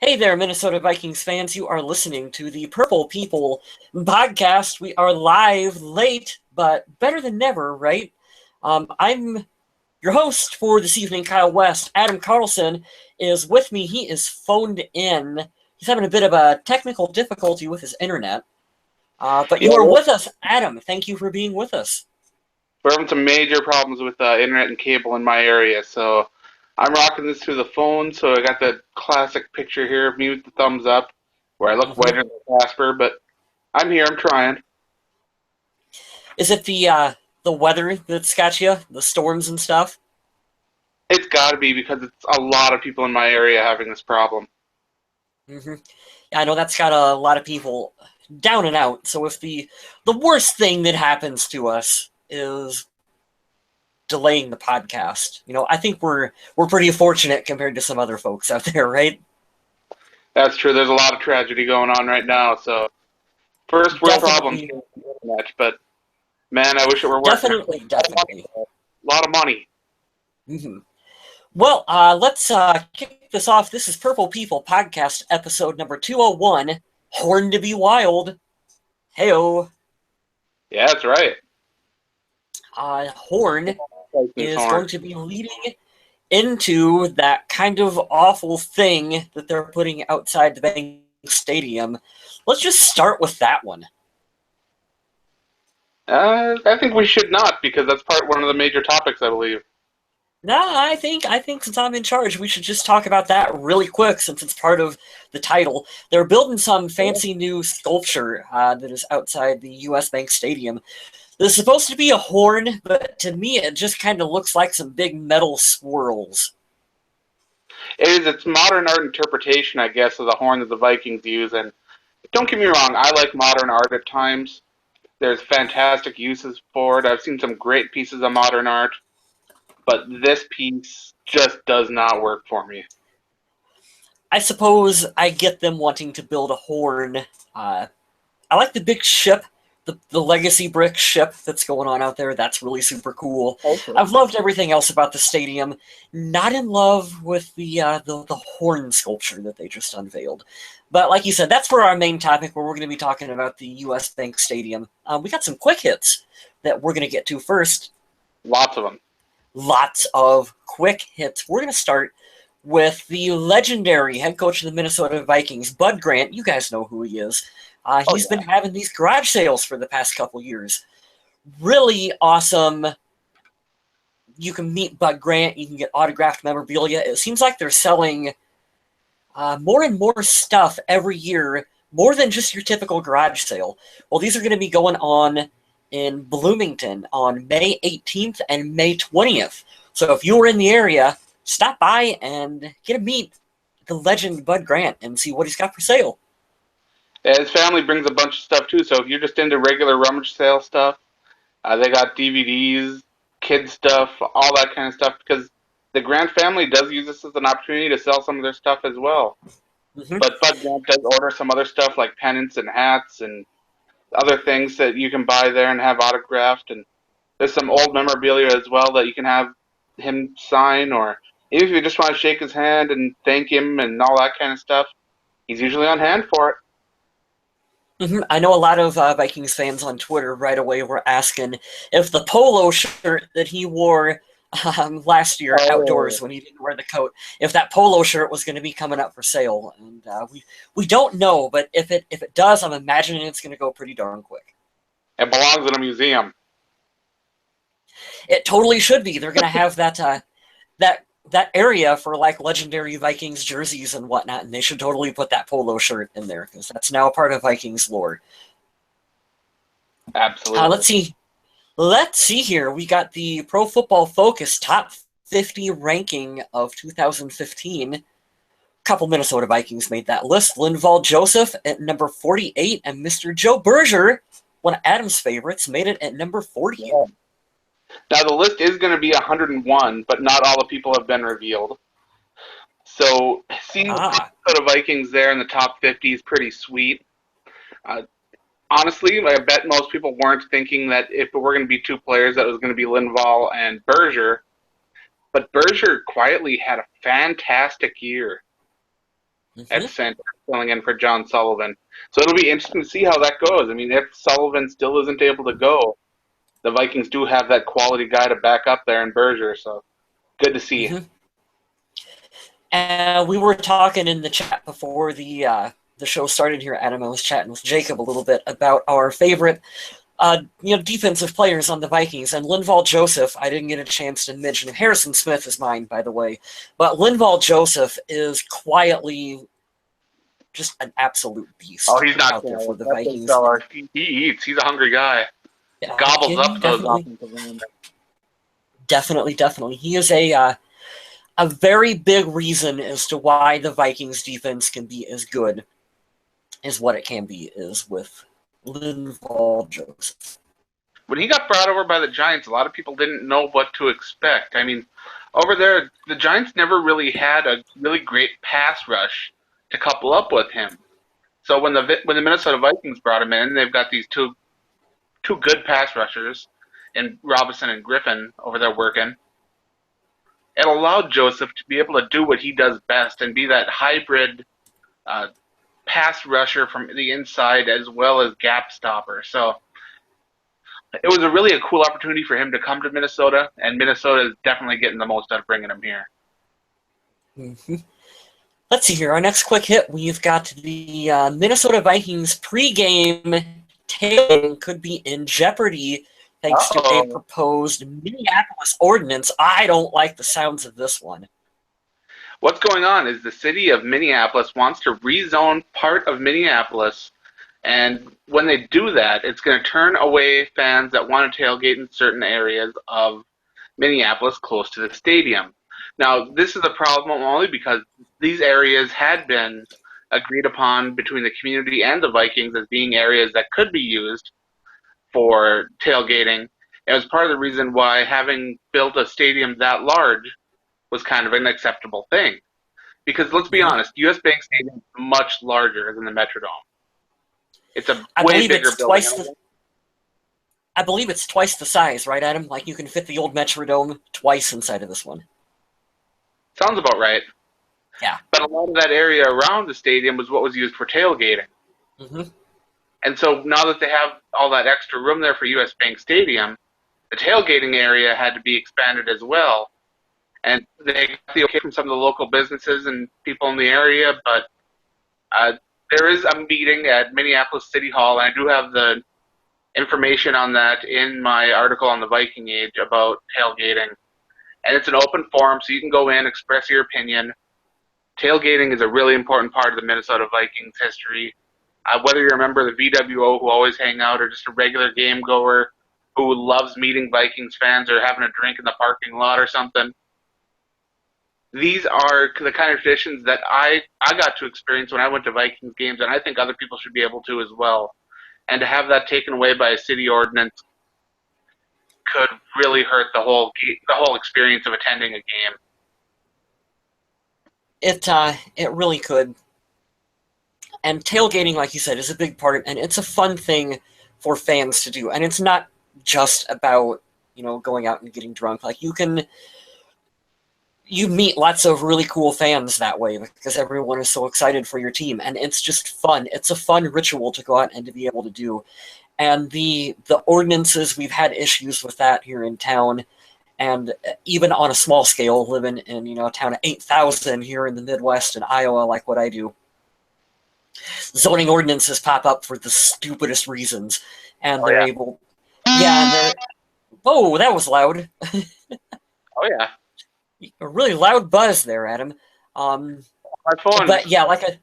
Hey there, Minnesota Vikings fans. You are listening to the Purple People podcast. We are live late, but better than never, right? I'm your host for this evening, Kyle West. Adam Carlson is with me. He is phoned in. He's having a bit of a technical difficulty with his internet. But you Yeah, are with us, Adam. Thank you for being with us. we're having some major problems with internet and cable in my area, so I'm rocking this through the phone. So I got the classic picture here of me with the thumbs up, where I look hmm whiter than Casper, but I'm here. I'm trying. Is it the weather that's got you, the storms and stuff? It's got to be because it's a lot of people in my area having this problem. hmm I know that's got a lot of people down and out. So if the worst thing that happens to us is delaying the podcast, I think we're pretty fortunate compared to some other folks out there, right? That's true. There's a lot of tragedy going on right now. So first world problems Definitely, here with the internet, but man, I wish it were working. definitely. A lot of money. hmm Well, let's kick this off. This is Purple People Podcast, episode number 201, Horn to be Wild. Heyo. Yeah, that's right. Horn This is horn. going to be leading into that kind of awful thing that they're putting outside the Bank Stadium. Let's just start with that one. I think we should not because that's one of the major topics, I believe. No, I think since I'm in charge, we should just talk about that really quick since it's part of the title. They're building some fancy new sculpture that is outside the U.S. Bank Stadium. This is supposed to be a horn, but to me it just kind of looks like some big metal swirls. It's modern art interpretation, I guess, of the horn that the Vikings use. And don't get me wrong, I like modern art at times. There's fantastic uses for it. I've seen some great pieces of modern art, but this piece just does not work for me. I suppose I get them wanting to build a horn. I like the big ship, the legacy brick ship that's going on out there. That's really super cool. Okay. I've loved everything else about the stadium. Not in love with the horn sculpture that they just unveiled. But like you said, that's for our main topic where we're going to be talking about the U.S. Bank Stadium. We got some quick hits that we're going to get to first. Lots of them. Lots of quick hits. We're going to start with the legendary head coach of the Minnesota Vikings, Bud Grant. You guys know who he is. He's been having these garage sales for the past couple years. Really awesome. You can meet Bud Grant. You can get autographed memorabilia. It seems like they're selling more and more stuff every year, more than just your typical garage sale. Well, these are going to be going on in Bloomington on May 18th and May 20th. So if you were in the area, stop by and get to meet the legend Bud Grant and see what he's got for sale. Yeah, his family brings a bunch of stuff too, so if you're just into regular rummage sale stuff, they got DVDs, kid stuff, all that kind of stuff, because the Grant family does use this as an opportunity to sell some of their stuff as well. Mm-hmm. But Bud Grant does order some other stuff like pennants and hats and other things that you can buy there and have autographed. And there's some old memorabilia as well that you can have him sign, or even if you just want to shake his hand and thank him and all that kind of stuff, he's usually on hand for it. Mm-hmm. I know a lot of Vikings fans on Twitter right away were asking if the polo shirt that he wore last year Oh, outdoors when he didn't wear the coat, if that polo shirt was going to be coming up for sale, and we don't know, but if it does, I'm imagining it's going to go pretty darn quick. it belongs in a museum. It totally should be. They're going to have that area for like legendary Vikings jerseys and whatnot, and they should totally put that polo shirt in there because that's now a part of Vikings lore. Absolutely. Let's see. Let's see here. We got the Pro Football Focus top 50 ranking of 2015. A couple Minnesota Vikings made that list. Linval Joseph at number 48, and Mr. Joe Berger, one of Adam's favorites, made it at number 40. Yeah. Now the list is going to be 101, but not all the people have been revealed. So seeing the Ah, Minnesota Vikings there in the top 50 is pretty sweet. Uh, Honestly, I bet most people weren't thinking that if it were going to be two players, that it was going to be Linval and Berger. But Berger quietly had a fantastic year. at center, filling in for John Sullivan. So it'll be interesting to see how that goes. I mean, if Sullivan still isn't able to go, the Vikings do have that quality guy to back up there in Berger. So good to see. And we were talking in the chat before the show started here, Adam. I was chatting with Jacob a little bit about our favorite defensive players on the Vikings. And Linval Joseph, I didn't get a chance to mention. Harrison Smith is mine, by the way. But Linval Joseph is quietly just an absolute beast. Oh, he's not out there for the That's Vikings. He eats. He's a hungry guy. Yeah, Gobbles up those definitely. offensive linemen. Definitely. He is a very big reason as to why the Vikings defense can be as good as what it can be is with Linval Joseph. When he got brought over by the Giants, a lot of people didn't know what to expect. I mean, over there, the Giants never really had a really great pass rush to couple up with him. So when the Minnesota Vikings brought him in, they've got these two good pass rushers, in Robinson and Griffin over there working. It allowed Joseph to be able to do what he does best and be that hybrid pass rusher from the inside as well as gap stopper. So it was really a cool opportunity for him to come to Minnesota, and Minnesota is definitely getting the most out of bringing him here. Let's see here. Our next quick hit, we've got the Minnesota Vikings pregame tailgating could be in jeopardy thanks to a proposed Minneapolis ordinance. I don't like the sounds of this one. What's going on is the city of Minneapolis wants to rezone part of Minneapolis, and when they do that, it's going to turn away fans that want to tailgate in certain areas of Minneapolis close to the stadium. Now, this is a problem only because these areas had been agreed upon between the community and the Vikings as being areas that could be used for tailgating. It was part of the reason why having built a stadium that large was kind of an acceptable thing. Because let's be honest, US Bank Stadium is much larger than the Metrodome. It's a way bigger building. I believe it's twice the size, right, Adam? Like you can fit the old Metrodome twice inside of this one. Sounds about right. Yeah. But a lot of that area around the stadium was what was used for tailgating. And so now that they have all that extra room there for US Bank Stadium, the tailgating area had to be expanded as well. And they got the okay from some of the local businesses and people in the area, but there is a meeting at Minneapolis City Hall, and I do have the information on that in my article on the Viking Age about tailgating. And it's an open forum, so you can go in, express your opinion. Tailgating is a really important part of the Minnesota Vikings history. Whether you're a member of the VWO who always hang out or just a regular game goer who loves meeting Vikings fans or having a drink in the parking lot or something, these are the kind of traditions that I got to experience when I went to Vikings games, and I think other people should be able to as well. And to have that taken away by a city ordinance could really hurt the whole experience of attending a game. It really could. And tailgating, like you said, is a big part, and it's a fun thing for fans to do. And it's not just about, going out and getting drunk. Like you meet lots of really cool fans that way because everyone is so excited for your team, and it's just fun. It's a fun ritual to go out and to be able to do. And the ordinances, we've had issues with that here in town, and even on a small scale, living in a town of 8,000 here in the Midwest in Iowa, like what I do, zoning ordinances pop up for the stupidest reasons, and they're able. Yeah, whoa, that was loud. Oh yeah. A really loud buzz there, Adam. My phone. But yeah, like a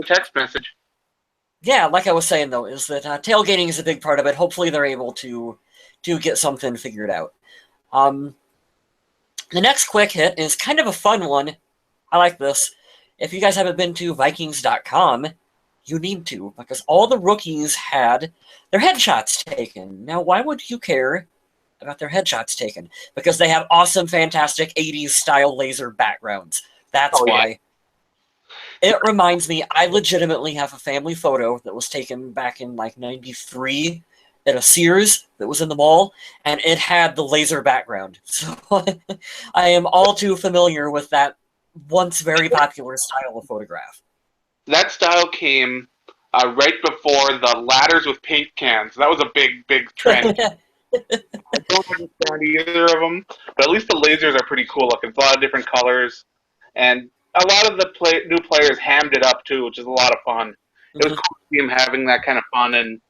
text message. Yeah, like I was saying though, is that tailgating is a big part of it. Hopefully, they're able to get something figured out. The next quick hit is kind of a fun one. I like this. If you guys haven't been to Vikings.com, you need to, because all the rookies had their headshots taken. Now, why would you care about their headshots taken? Because they have awesome, fantastic 80s style laser backgrounds. That's why. It reminds me, I legitimately have a family photo that was taken back in like 93 at a Sears that was in the mall, and it had the laser background. So I am all too familiar with that once very popular style of photograph. that style came right before the ladders with paint cans. That was a big trend. I don't understand either of them, but at least the lasers are pretty cool looking. It's a lot of different colors, and a lot of the new players hammed it up too, which is a lot of fun. It was cool to see them having that kind of fun and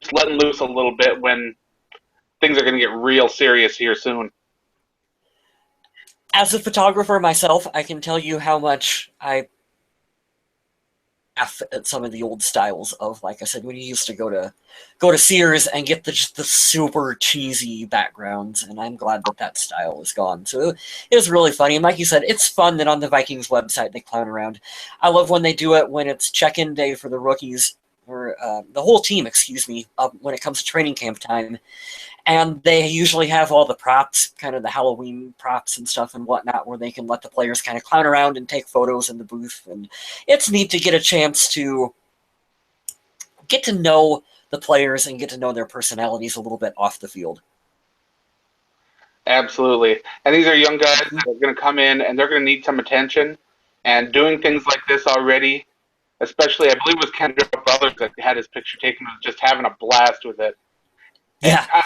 just letting loose a little bit when things are going to get real serious here soon. As a photographer myself, I can tell you how much I laugh at some of the old styles of, like I said, when you used to go to Sears and get the super cheesy backgrounds, and I'm glad that style is gone. So it was really funny, and like you said, it's fun that on the Vikings website they clown around. I love when they do it when it's check-in day for the rookies, or the whole team, excuse me, when it comes to training camp time. And they usually have all the props, kind of the Halloween props and stuff and whatnot, where they can let the players kind of clown around and take photos in the booth. And it's neat to get a chance to get to know the players and get to know their personalities a little bit off the field. Absolutely. And these are young guys that are going to come in and they're going to need some attention. And doing things like this already, especially, I believe it was Kendrick Brothers that had his picture taken, was just having a blast with it. Yeah. I'm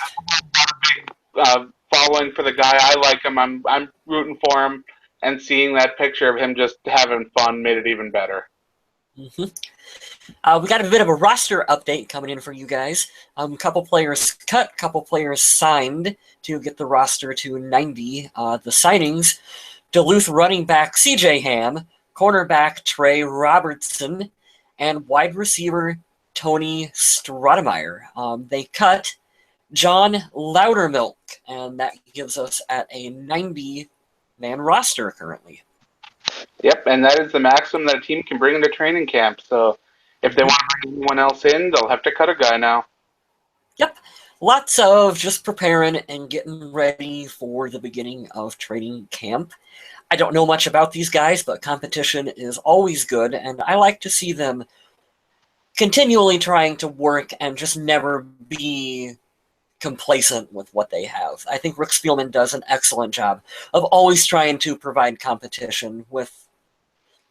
not a big following for the guy. I like him. I'm rooting for him, and seeing that picture of him just having fun made it even better. We got a bit of a roster update coming in for you guys. Couple players cut, couple players signed to get the roster to 90. The signings: Duluth running back C.J. Ham, cornerback Trey Robertson, and wide receiver Tony Stratemeyer. They cut John Loudermilk, and that gives us at a 90-man roster currently. Yep, and that is the maximum that a team can bring into training camp. So if they want to bring anyone else in, they'll have to cut a guy now. Yep. Lots of just preparing and getting ready for the beginning of training camp. I don't know much about these guys, but competition is always good, and I like to see them continually trying to work and just never be complacent with what they have. I think Rick Spielman does an excellent job of always trying to provide competition with,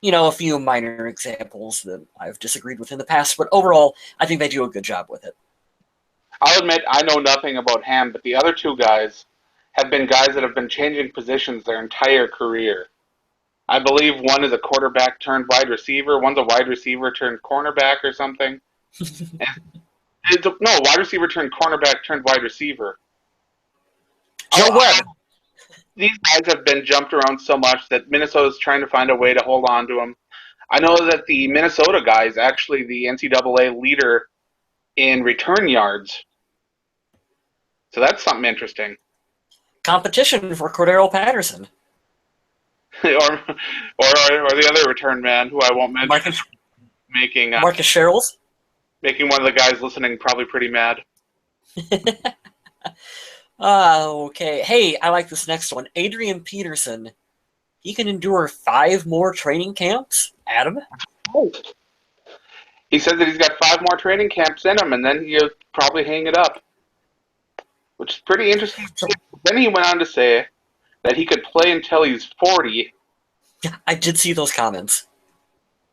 a few minor examples that I've disagreed with in the past, but overall, I think they do a good job with it. I'll admit I know nothing about Ham, but the other two guys have been guys that have been changing positions their entire career. I believe one is a quarterback turned wide receiver, one's a wide receiver turned cornerback or something. Wide receiver turned cornerback turned wide receiver. Joe Webb. These guys have been jumped around so much that Minnesota's trying to find a way to hold on to them. I know that the Minnesota guy is actually the NCAA leader in return yards. So that's something interesting. Competition for Cordero Patterson. or the other return man, who I won't mention, Marcus Sherrills. Making one of the guys listening probably pretty mad. Okay. Hey, I like this next one. Adrian Peterson. He can endure 5 more training camps. Adam? Oh. He said that he's got 5 more training camps in him, and then he'll probably hang it up. Which is pretty interesting. Then he went on to say that he could play until he's 40. I did see those comments.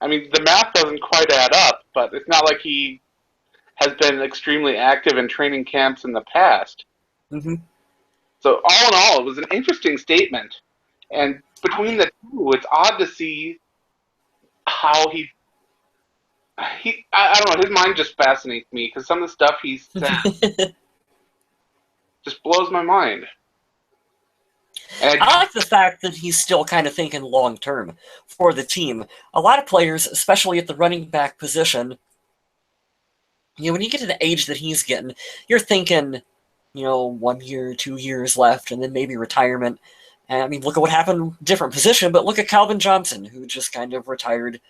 I mean, the math doesn't quite add up, but it's not like he has been extremely active in training camps in the past. Mm-hmm. So all in all, it was an interesting statement. And between the two, it's odd to see how he I don't know, his mind just fascinates me because some of the stuff he said just blows my mind. And I like the fact that he's still kind of thinking long-term for the team. A lot of players, especially at the running back position, when you get to the age that he's getting, you're thinking, 1 year, 2 years left, and then maybe retirement. And, I mean, look at what happened, different position, but look at Calvin Johnson, who just kind of retired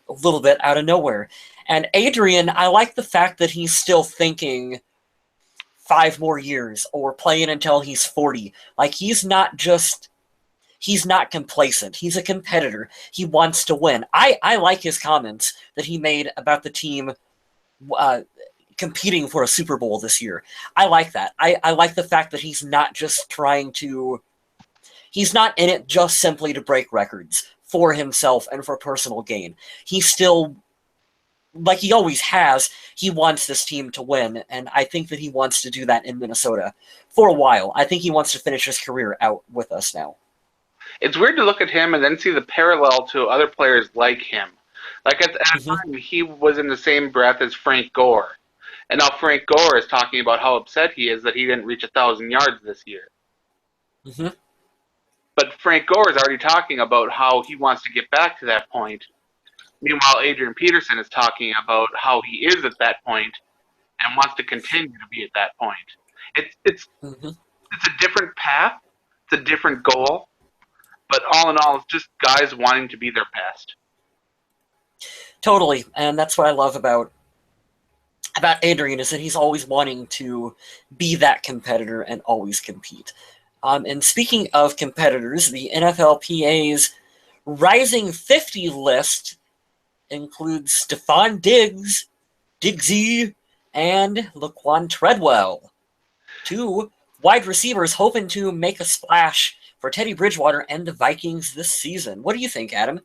a little bit out of nowhere. And Adrian, I like the fact that he's still thinking 5 more years or playing until he's 40. Like, he's not complacent. He's a competitor. He wants to win. I like his comments that he made about the team competing for a Super Bowl this year. I like that. I like the fact that he's not just he's not in it just simply to break records. for himself and for personal gain. He still, like he always has, he wants this team to win, and I think that he wants to do that in Minnesota for a while. I think he wants to finish his career out with us now. It's weird to look at him and then see the parallel to other players like him. Like at the time, he was in the same breath as Frank Gore. And now Frank Gore is talking about how upset he is that he didn't reach 1,000 yards this year. Mm-hmm. But Frank Gore is already talking about how he wants to get back to that point. Meanwhile, Adrian Peterson is talking about how he is at that point and wants to continue to be at that point. It's a different path. It's a different goal. But all in all, it's just guys wanting to be their best. Totally, and that's what I love about Adrian, is that he's always wanting to be that competitor and always compete. And speaking of competitors, the NFLPA's Rising 50 list includes Stefon Diggs, Diggsy, and Laquan Treadwell, two wide receivers hoping to make a splash for Teddy Bridgewater and the Vikings this season. What do you think, Adam?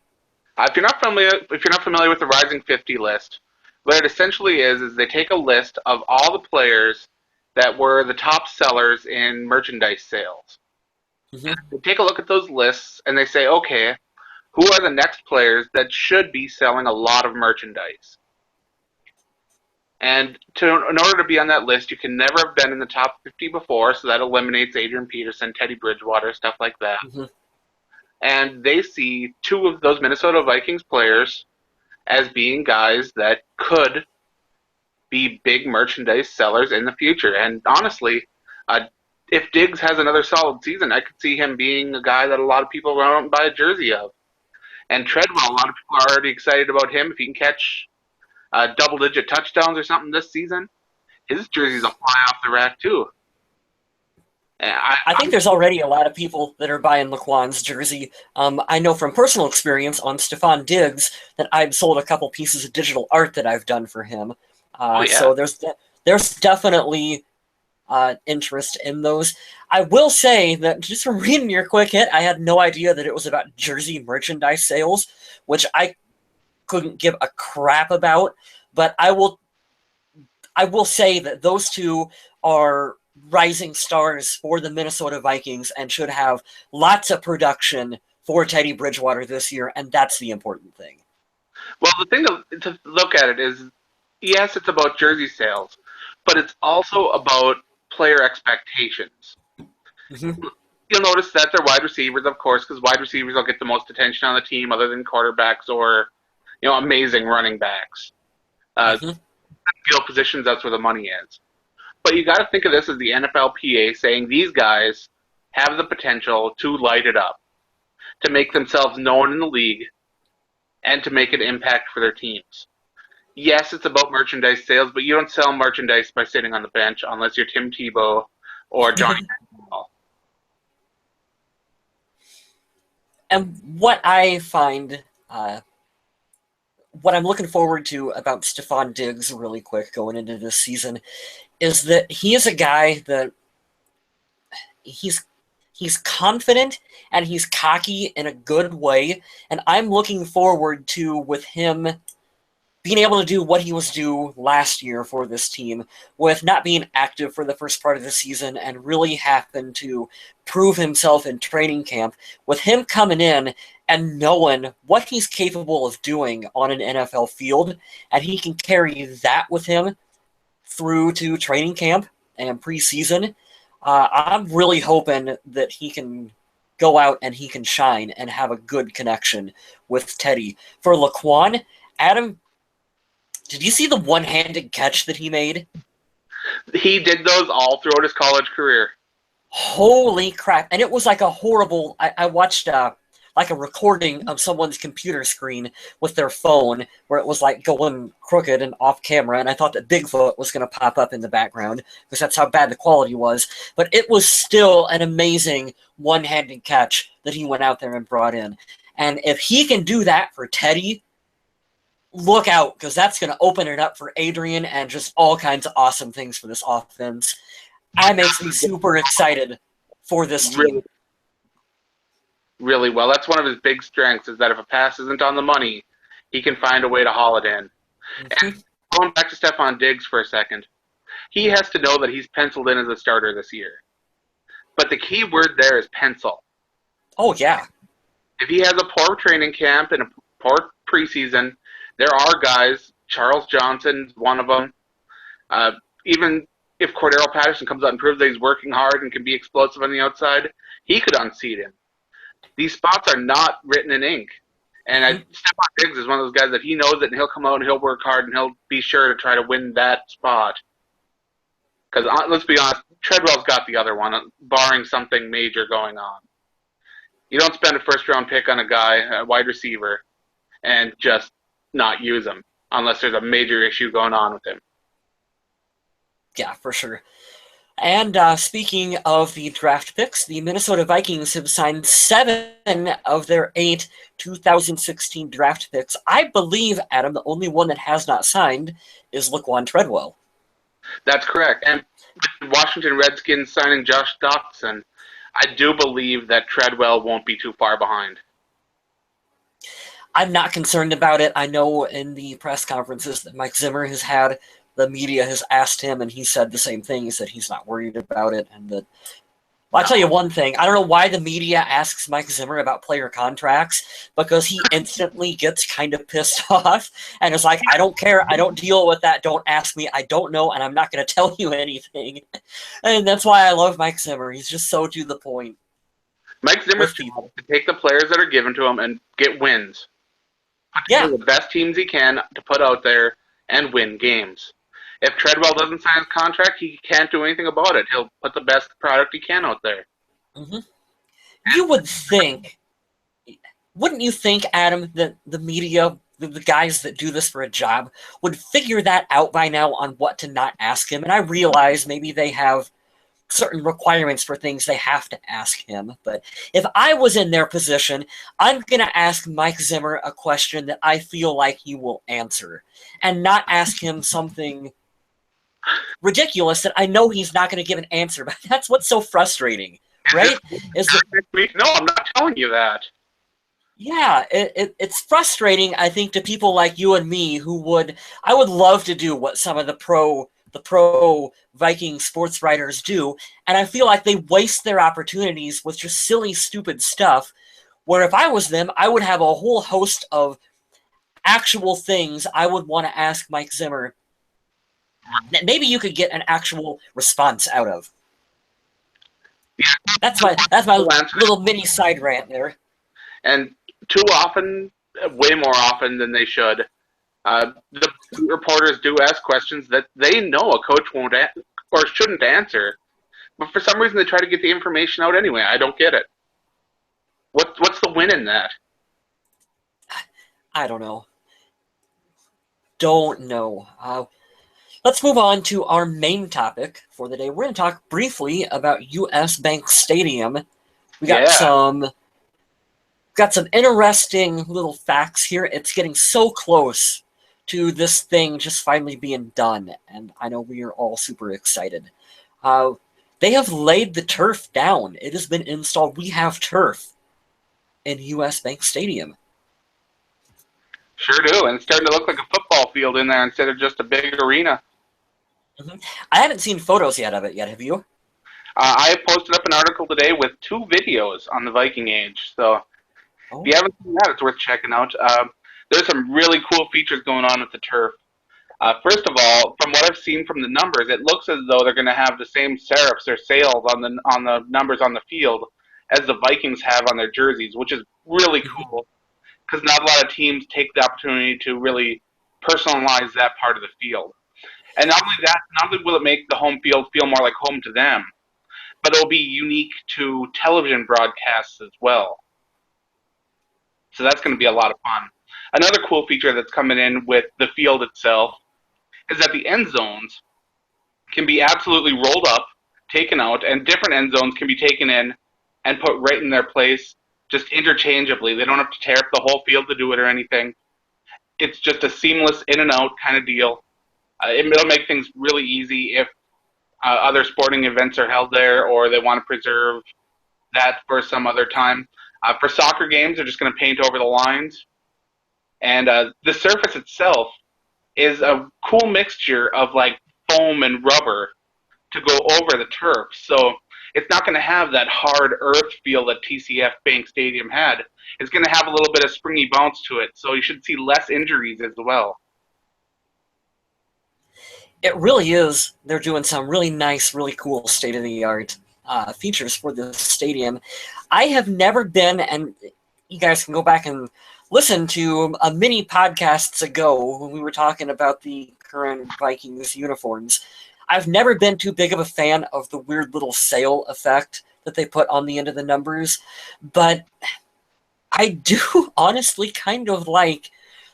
If you're not familiar with the Rising 50 list, what it essentially is they take a list of all the players that were the top sellers in merchandise sales. They take a look at those lists and they say, okay, who are the next players that should be selling a lot of merchandise? And in order to be on that list, you can never have been in the top 50 before, so that eliminates Adrian Peterson, Teddy Bridgewater, stuff like that. And they see two of those Minnesota Vikings players as being guys that could be big merchandise sellers in the future. And honestly, if Diggs has another solid season, I could see him being a guy that a lot of people run out and buy a jersey of. And Treadwell, a lot of people are already excited about him. If he can catch double-digit touchdowns or something this season, his jersey's a fly off the rack too. I think there's already a lot of people that are buying Laquan's jersey. I know from personal experience on Stefon Diggs that I've sold a couple pieces of digital art that I've done for him. So there's definitely interest in those. I will say that just from reading your quick hit, I had no idea that it was about jersey merchandise sales, which I couldn't give a crap about. But I will say that those two are rising stars for the Minnesota Vikings and should have lots of production for Teddy Bridgewater this year, and that's the important thing. Well, the thing to look at it is, yes, it's about jersey sales, but it's also about player expectations. You'll notice that they're wide receivers, of course, because wide receivers will get the most attention on the team other than quarterbacks or, amazing running backs. Skill positions, that's where the money is. But you got to think of this as the NFLPA saying these guys have the potential to light it up, to make themselves known in the league, and to make an impact for their teams. Yes, it's about merchandise sales, but you don't sell merchandise by sitting on the bench unless you're Tim Tebow or Johnny Manziel. And what I find, what I'm looking forward to about Stefon Diggs really quick going into this season is that he is a guy that he's confident and he's cocky in a good way, and I'm looking forward to with him being able to do what he was due last year for this team, with not being active for the first part of the season and really having to prove himself in training camp, with him coming in and knowing what he's capable of doing on an NFL field, and he can carry that with him through to training camp and preseason. I'm really hoping that he can go out and he can shine and have a good connection with Teddy. For Laquan, Adam, did you see the one-handed catch that he made? He did those all throughout his college career. Holy crap. And it was like a horrible... I watched like a recording of someone's computer screen with their phone where it was like going crooked and off camera, and I thought that Bigfoot was going to pop up in the background because that's how bad the quality was. But it was still an amazing one-handed catch that he went out there and brought in. And if he can do that for Teddy, look out, because that's going to open it up for Adrian and just all kinds of awesome things for this offense. That makes me super excited for this team. really well. That's one of his big strengths, is that if a pass isn't on the money, he can find a way to haul it in. Mm-hmm. And going back to Stephon Diggs for a second, he has to know that he's penciled in as a starter this year. But the key word there is pencil. Oh, yeah. If he has a poor training camp and a poor preseason, there are guys, Charles Johnson's one of them, even if Cordero Patterson comes out and proves that he's working hard and can be explosive on the outside, he could unseat him. These spots are not written in ink. And Stephon Diggs is one of those guys that he knows it, and he'll come out and he'll work hard, and he'll be sure to try to win that spot. Because let's be honest, Treadwell's got the other one, barring something major going on. You don't spend a first-round pick on a guy, a wide receiver, and just not use him unless there's a major issue going on with him. Yeah, for sure. And speaking of the draft picks, the Minnesota Vikings have signed 7 of their 8 2016 draft picks. I believe, Adam, the only one that has not signed is Laquan Treadwell. That's correct. And with the Washington Redskins signing Josh Doctson, I do believe that Treadwell won't be too far behind. I'm not concerned about it. I know in the press conferences that Mike Zimmer has had, the media has asked him, and he said the same thing. He said he's not worried about it. And that, well, I'll tell you one thing. I don't know why the media asks Mike Zimmer about player contracts, because he instantly gets kind of pissed off and is like, I don't care. I don't deal with that. Don't ask me. I don't know, and I'm not going to tell you anything. And that's why I love Mike Zimmer. He's just so to the point. Mike Zimmer's to take the players that are given to him and get wins. Put together the best teams he can to put out there and win games. If Treadwell doesn't sign his contract, he can't do anything about it. He'll put the best product he can out there. Mm-hmm. You would think, wouldn't you think, Adam, that the media, the guys that do this for a job, would figure that out by now on what to not ask him? And I realize maybe they have certain requirements for things they have to ask him. But if I was in their position, I'm going to ask Mike Zimmer a question that I feel like he will answer and not ask him something ridiculous that I know he's not going to give an answer. But that's what's so frustrating, right? No, I'm not telling you that. Yeah, it's frustrating, I think, to people like you and me I would love to do what some of the pro Viking sports writers do, and I feel like they waste their opportunities with just silly, stupid stuff, where if I was them, I would have a whole host of actual things I would want to ask Mike Zimmer that maybe you could get an actual response out of. Yeah. That's my little mini side rant there. And too often, way more often than they should, the reporters do ask questions that they know a coach won't or shouldn't answer, but for some reason they try to get the information out anyway. I don't get it. What's the win in that? I don't know. Don't know. Let's move on to our main topic for the day. We're going to talk briefly about US Bank Stadium. We got some interesting little facts here. It's getting so close to this thing just finally being done, and I know we are all super excited. They have laid the turf down. It has been installed. We have turf in US Bank Stadium. Sure do, and it's starting to look like a football field in there instead of just a big arena. Mm-hmm. I haven't seen photos yet of it yet. Have you? I posted up an article today with 2 videos on the Viking Age, so if you haven't seen that, it's worth checking out. There's some really cool features going on with the turf. First of all, from what I've seen from the numbers, it looks as though they're going to have the same serifs or sails on the numbers on the field as the Vikings have on their jerseys, which is really cool because not a lot of teams take the opportunity to really personalize that part of the field. And not only will it make the home field feel more like home to them, but it'll be unique to television broadcasts as well. So that's going to be a lot of fun. Another cool feature that's coming in with the field itself is that the end zones can be absolutely rolled up, taken out, and different end zones can be taken in and put right in their place just interchangeably. They don't have to tear up the whole field to do it or anything. It's just a seamless in and out kind of deal. It'll make things really easy if other sporting events are held there or they want to preserve that for some other time. For soccer games, they're just going to paint over the lines. And the surface itself is a cool mixture of like foam and rubber to go over the turf. So it's not going to have that hard earth feel that TCF Bank Stadium had. It's going to have a little bit of springy bounce to it. So you should see less injuries as well. It really is. They're doing some really nice, really cool state-of-the-art features for the stadium. I have never been, and you guys can go back and listen to a mini podcasts ago when we were talking about the current Vikings uniforms. I've never been too big of a fan of the weird little sail effect that they put on the end of the numbers, but I do honestly kind of like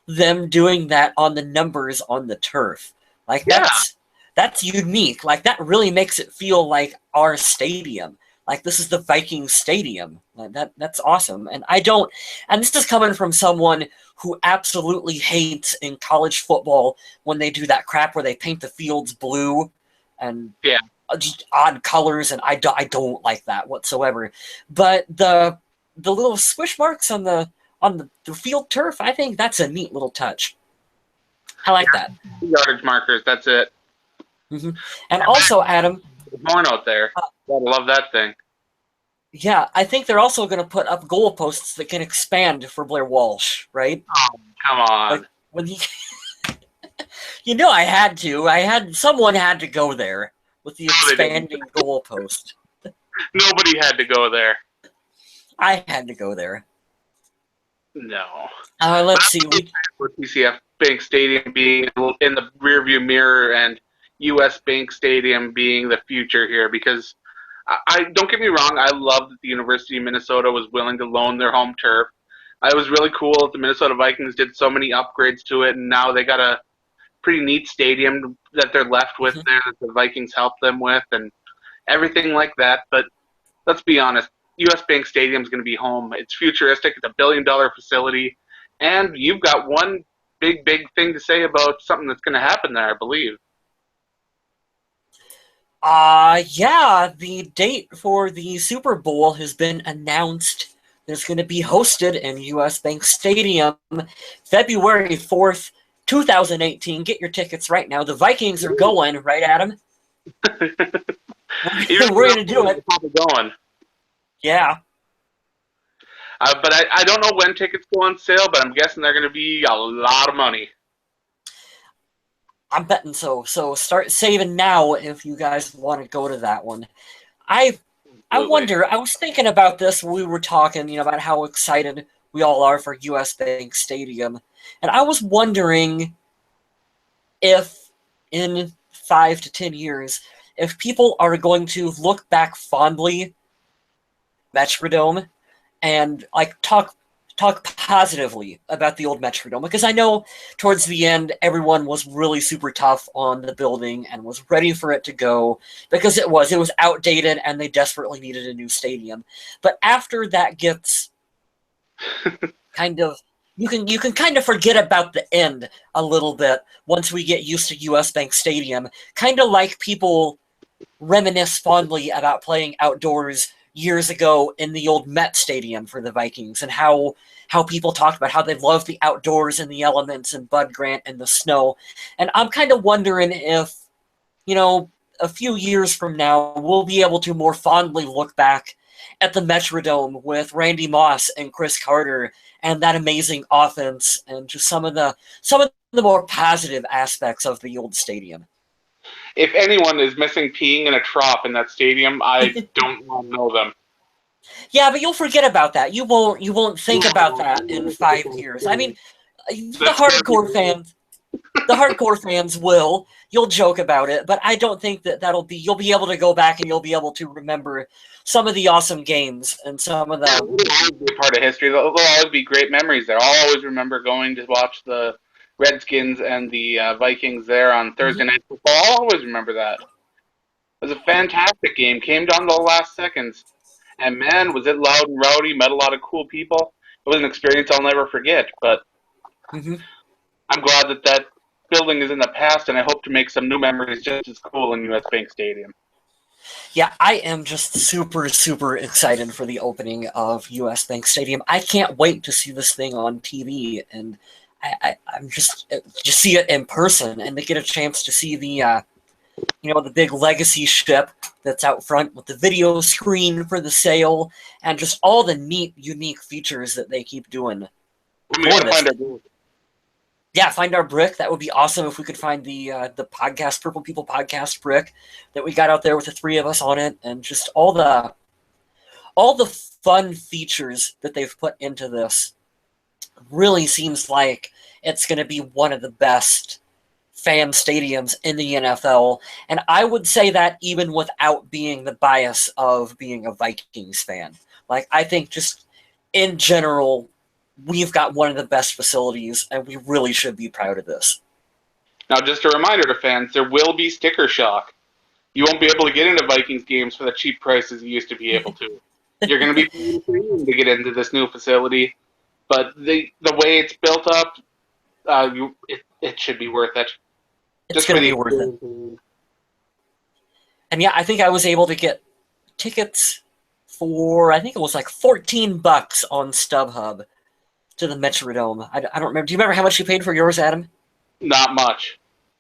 them doing that on the numbers on the turf. Like that's unique. Like that really makes it feel like our stadium. Like this is the Vikings stadium. That's awesome. And this is coming from someone who absolutely hates in college football when they do that crap where they paint the fields blue and just odd colors, and I don't like that whatsoever. But the little squish marks on the field turf, I think that's a neat little touch. I like that. Yardage markers, that's it. Mm-hmm. And also, Adam, horn out there. I love that thing. Yeah, I think they're also going to put up goalposts that can expand for Blair Walsh, right? Oh, come on. Like when he, I had to. Someone had to go there with the expanding goalpost. Nobody had to go there. I had to go there. No. Let's see. With TCF Bank Stadium being in the rearview mirror and U.S. Bank Stadium being the future here, because I don't get me wrong, I love that the University of Minnesota was willing to loan their home turf. It was really cool that the Minnesota Vikings did so many upgrades to it, and now they got a pretty neat stadium that they're left with there that the Vikings helped them with and everything like that. But let's be honest, U.S. Bank Stadium is going to be home. It's futuristic. It's $1 billion facility. And you've got one big thing to say about something that's going to happen there, I believe. Yeah, the date for the Super Bowl has been announced. It's going to be hosted in U.S. Bank Stadium February 4th, 2018. Get your tickets right now. The Vikings are going, right, Adam? We're going to do it. Probably going. Yeah. But I don't know when tickets go on sale, but I'm guessing they're going to be a lot of money. I'm betting so. So start saving now if you guys want to go to that one. I wonder, I was thinking about this when we were talking, about how excited we all are for U.S. Bank Stadium. And I was wondering if in 5 to 10 years, if people are going to look back fondly Metrodome and talk positively about the old Metrodome, because I know towards the end everyone was really super tough on the building and was ready for it to go because it was outdated and they desperately needed a new stadium. But after that gets kind of you can kind of forget about the end a little bit once we get used to US Bank Stadium, kind of like people reminisce fondly about playing outdoors years ago in the old Met Stadium for the Vikings, and how people talked about how they loved the outdoors and the elements and Bud Grant and the snow. And I'm kind of wondering if, a few years from now, we'll be able to more fondly look back at the Metrodome with Randy Moss and Chris Carter and that amazing offense and just some of the more positive aspects of the old stadium. If anyone is missing peeing in a trough in that stadium, I don't want to know them. Yeah, but you'll forget about that. You won't think about that in 5 years. I mean, the hardcore fans will. You'll joke about it, but I don't think you'll be able to go back and you'll be able to remember some of the awesome games and some of the. It'll always be a part of history. There'll always be great memories there. I'll always remember going to watch the Redskins and the Vikings there on Thursday Night Football. I'll always remember that. It was a fantastic game. Came down to the last seconds. And man, was it loud and rowdy, met a lot of cool people. It was an experience I'll never forget. But I'm glad that building is in the past, and I hope to make some new memories just as cool in U.S. Bank Stadium. Yeah, I am just super, super excited for the opening of US Bank Stadium. I can't wait to see this thing on TV, and I'm just see it in person and to get a chance to see the big legacy ship that's out front with the video screen for the sail and just all the neat, unique features that they keep doing. And we gotta find our brick. Yeah, find our brick. That would be awesome if we could find the podcast Purple People podcast brick that we got out there with the three of us on it, and just all the fun features that they've put into this. Really seems like it's going to be one of the best fan stadiums in the NFL, and I would say that even without being the bias of being a Vikings fan. Like, I think just in general, we've got one of the best facilities, and we really should be proud of this. Now, just a reminder to fans, there will be sticker shock. You won't be able to get into Vikings games for the cheap prices you used to be able to. You're going to be paying premium to get into this new facility, but the way it's built up, it should be worth it. It's going to be worth it. And yeah, I think I was able to get tickets for, I think it was like $14 on StubHub to the Metrodome. I don't remember. Do you remember how much you paid for yours, Adam? Not much.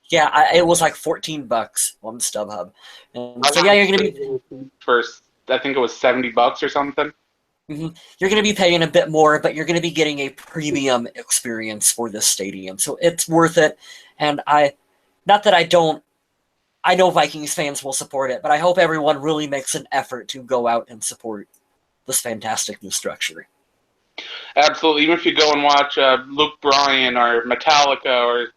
Yeah, it was like $14 on StubHub. And so yeah, you're going to be first. I think it was $70 or something. Mm-hmm. You're going to be paying a bit more, but you're going to be getting a premium experience for this stadium, so it's worth it. And not that I know Vikings fans will support it, but I hope everyone really makes an effort to go out and support this fantastic new structure. Absolutely. Even if you go and watch Luke Bryan or Metallica, or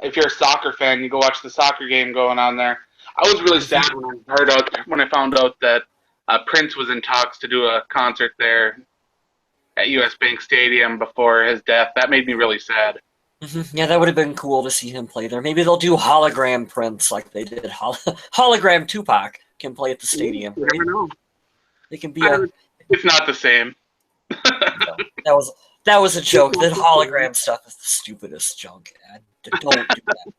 if you're a soccer fan, you go watch the soccer game going on there. I was really sad when I found out that Prince was in talks to do a concert there at US Bank Stadium before his death. That made me really sad. Mm-hmm. Yeah, that would have been cool to see him play there. Maybe they'll do hologram Prince like they did. Hologram Tupac can play at the stadium. You never know. They can be It's not the same. No, that was a joke. That hologram stuff is the stupidest junk. Don't do that.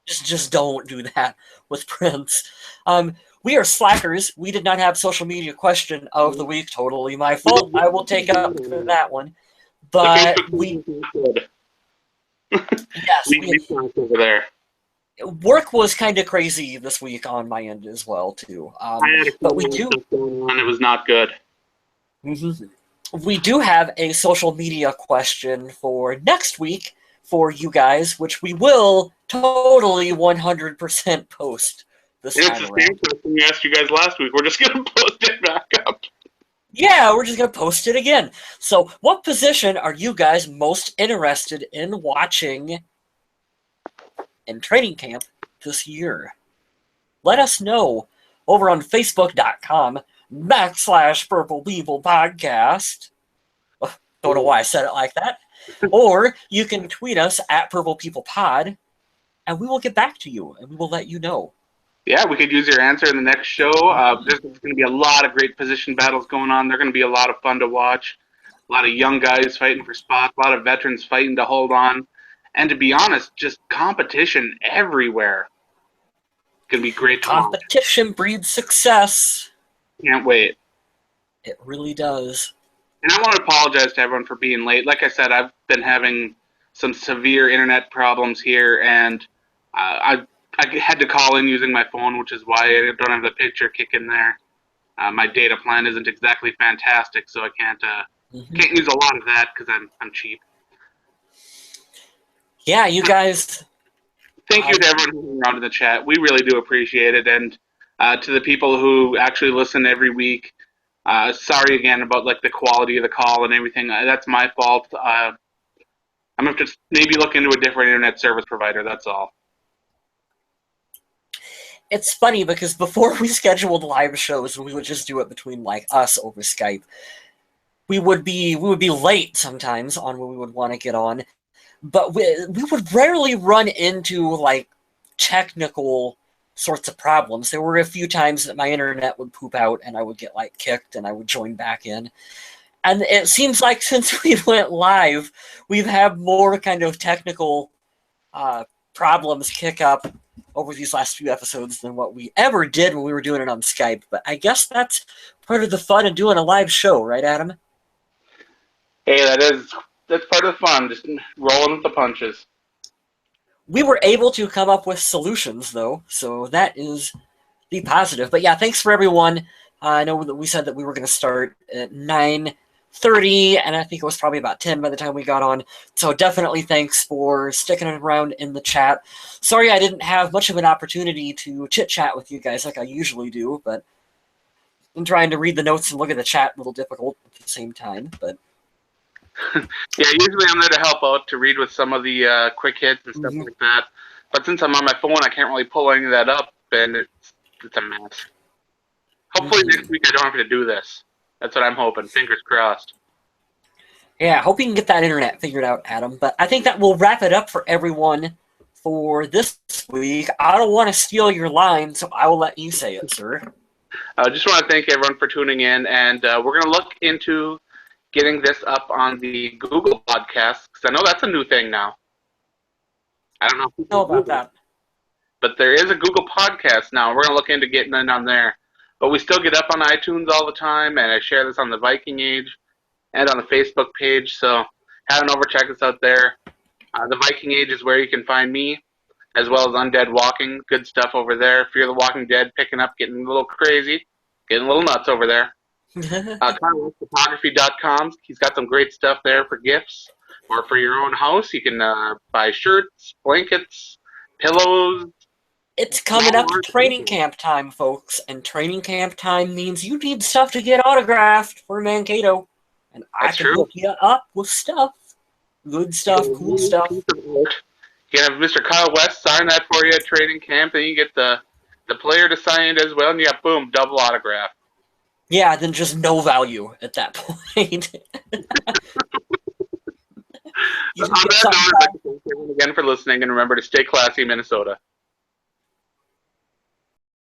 Just don't do that with Prince. We are slackers. We did not have social media question of the week. Totally my fault. I will take up for that one. But yes, over there. Work was kind of crazy this week on my end as well too. But we do. And it was not good. Mm-hmm. We do have a social media question for next week for you guys, which we will totally 100% post this time around. It's the same question we asked you guys last week. We're just going to post it back up. Yeah, we're just going to post it again. So what position are you guys most interested in watching in training camp this year? Let us know over on Facebook.com/Purple People Podcast. Don't know why I said it like that. Or you can tweet us at Purple People Pod, and we will get back to you, and we will let you know. Yeah, we could use your answer in the next show. There's going to be a lot of great position battles going on. They're going to be a lot of fun to watch. A lot of young guys fighting for spots. A lot of veterans fighting to hold on. And to be honest, just competition everywhere. It's going to be great to Competition breeds success. Can't wait. It really does. And I want to apologize to everyone for being late. Like I said, I've been having some severe internet problems here, and I had to call in using my phone, which is why I don't have the picture kicking there. My data plan isn't exactly fantastic, so I can't use a lot of that because I'm cheap. Yeah, you guys. Thank you to everyone who's around in the chat. We really do appreciate it, and to the people who actually listen every week. Sorry again about the quality of the call and everything. That's my fault. I'm gonna have to maybe look into a different internet service provider. That's all. It's funny because before we scheduled live shows, we would just do it between us over Skype. We would be late sometimes on when we would want to get on, but we would rarely run into technical sorts of problems. There were a few times that my internet would poop out and I would get kicked and I would join back in. And it seems like since we went live, we've had more kind of technical problems kick up over these last few episodes than what we ever did when we were doing it on Skype. But I guess that's part of the fun of doing a live show, right, Adam? Hey, that's part of the fun, just rolling with the punches. We were able to come up with solutions, though, so that is the positive. But yeah, thanks for everyone. I know that we said that we were going to start at 9:30, and I think it was probably about 10 by the time we got on. So definitely thanks for sticking around in the chat. Sorry I didn't have much of an opportunity to chit-chat with you guys like I usually do, but I'm trying to read the notes and look at the chat a little difficult at the same time. But yeah, usually I'm there to help out, to read with some of the quick hits and stuff like that. But since I'm on my phone, I can't really pull any of that up, and it's a mess. Hopefully next week I don't have to do this. That's what I'm hoping. Fingers crossed. Yeah, hope you can get that internet figured out, Adam. But I think that will wrap it up for everyone for this week. I don't want to steal your line, so I will let you say it, sir. I just want to thank everyone for tuning in, and we're going to look into getting this up on the Google Podcasts, because I know that's a new thing now. I don't know if you know about that. But there is a Google Podcast now. We're going to look into getting it on there. But we still get up on iTunes all the time, and I share this on the Viking Age and on the Facebook page. So head on over, check us out there. The Viking Age is where you can find me, as well as Undead Walking. Good stuff over there. Fear the Walking Dead, picking up, getting a little crazy, getting a little nuts over there. Photography.com. He's got some great stuff there for gifts or for your own house. You can buy shirts, blankets, pillows. It's coming up to training camp time, folks, and training camp time means you need stuff to get autographed for Mankato, and I can hook you up with stuff. Good stuff, cool stuff. You can have Mr. Kyle West sign that for you at training camp, and you get the player to sign it as well, and you got, boom, double autograph. Yeah, then just no value at that point. On that note, I'd like to thank everyone again for listening, and remember to stay classy, Minnesota.